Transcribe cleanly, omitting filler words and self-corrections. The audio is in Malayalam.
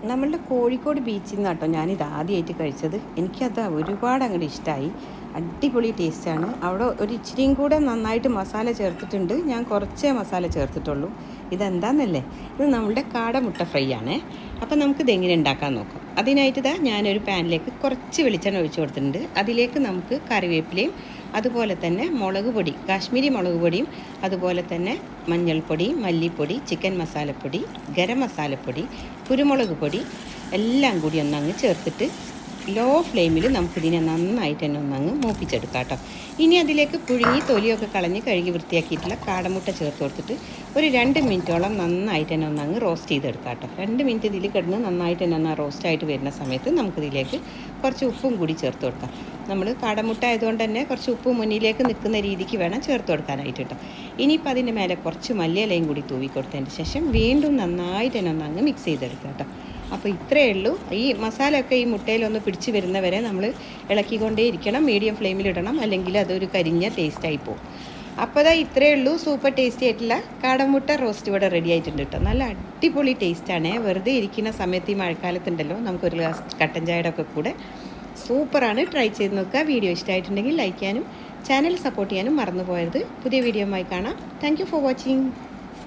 നമ്മളുടെ കോഴിക്കോട് ബീച്ചിൽ നിന്ന് കേട്ടോ ഞാനിത് ആദ്യമായിട്ട് കഴിച്ചത്. എനിക്കത് ഒരുപാട് അങ്ങോട്ട് ഇഷ്ടമായി. അടിപൊളി ടേസ്റ്റാണ്. അവിടെ ഒരു ഇച്ചിരിയും കൂടെ നന്നായിട്ട് മസാല ചേർത്തിട്ടുണ്ട്. ഞാൻ കുറച്ചേ മസാല ചേർത്തിട്ടുള്ളൂ. ഇതെന്താണെന്നല്ലേ, ഇത് നമ്മളുടെ കാടമുട്ട ഫ്രൈ ആണ്. അപ്പം നമുക്കിത് എങ്ങനെ ഉണ്ടാക്കാൻ നോക്കാം. അതിനായിട്ട് ഞാനൊരു പാനിലേക്ക് കുറച്ച് വെളിച്ചെണ്ണ ഒഴിച്ച് കൊടുത്തിട്ടുണ്ട്. അതിലേക്ക് നമുക്ക് കറിവേപ്പിലയും അതുപോലെ തന്നെ മുളക് പൊടി, കാശ്മീരി മുളക് പൊടിയും അതുപോലെ തന്നെ മഞ്ഞൾപ്പൊടി, മല്ലിപ്പൊടി, ചിക്കൻ മസാലപ്പൊടി, ഗരം മസാലപ്പൊടി, കുരുമുളക് പൊടി എല്ലാം കൂടി ഒന്നങ്ങ് ചേർത്തിട്ട് ലോ ഫ്ലെയിമിൽ നമുക്കിതിനെ നന്നായിട്ട് തന്നെ ഒന്നങ്ങ് മൂപ്പിച്ചെടുക്കാം കേട്ടോ. ഇനി അതിലേക്ക് പുഴുങ്ങി തൊലിയൊക്കെ കളഞ്ഞ് കഴുകി വൃത്തിയാക്കിയിട്ടുള്ള കാടമുട്ട ചേർത്ത് കൊടുത്തിട്ട് ഒരു 2 മിനിറ്റോളം നന്നായിട്ട് തന്നെ ഒന്നങ്ങ് റോസ്റ്റ് ചെയ്തെടുക്കാം കേട്ടോ. 2 മിനിറ്റ് ഇതിൽ കിടന്ന് നന്നായിട്ട് തന്നെ ഒന്ന് റോസ്റ്റായിട്ട് വരുന്ന സമയത്ത് നമുക്കിതിലേക്ക് കുറച്ച് ഉപ്പും കൂടി ചേർത്ത് കൊടുക്കാം. നമ്മൾ കാടമുട്ട ആയതുകൊണ്ട് തന്നെ കുറച്ച് ഉപ്പ് മുന്നിലേക്ക് നിൽക്കുന്ന രീതിക്ക് വേണം ചേർത്ത് കൊടുക്കാനായിട്ട് കേട്ടോ. ഇനിയിപ്പോൾ അതിൻ്റെ മേലെ കുറച്ച് മല്ലിയിലയും കൂടി തൂവി കൊടുത്തതിന് ശേഷം വീണ്ടും നന്നായിട്ട് തന്നെ ഒന്നങ്ങ് മിക്സ് ചെയ്തെടുക്കാം കേട്ടോ. അപ്പോൾ ഇത്രയേ ഉള്ളൂ. ഈ മസാലയൊക്കെ ഈ മുട്ടയിലൊന്ന് പിടിച്ച് വരുന്നവരെ നമ്മൾ ഇളക്കിക്കൊണ്ടേ ഇരിക്കണം. മീഡിയം ഫ്ലെയിമിലിടണം, അല്ലെങ്കിൽ അതൊരു കരിഞ്ഞ ടേസ്റ്റായി പോകും. അപ്പോൾ ഇത്രയേ ഉള്ളൂ. സൂപ്പർ ടേസ്റ്റി ആയിട്ടുള്ള കാടമുട്ട റോസ്റ്റ് ഇവിടെ റെഡി ആയിട്ടുണ്ട് കേട്ടോ. നല്ല അടിപൊളി ടേസ്റ്റാണ്. വെറുതെ ഇരിക്കുന്ന സമയത്ത് ഈ മഴക്കാലത്തുണ്ടല്ലോ, നമുക്കൊരു ഗ്ലാസ് കട്ടൻ ചായയുടെ ഒക്കെ കൂടെ സൂപ്പറാണ്. ട്രൈ ചെയ്ത് നോക്കുക. വീഡിയോ ഇഷ്ടമായിട്ടുണ്ടെങ്കിൽ ലൈക്ക് ചെയ്യാനും ചാനൽ സപ്പോർട്ട് ചെയ്യാനും മറന്നു പോയത്. പുതിയ വീഡിയോയുമായി കാണാം. Thank you for watching.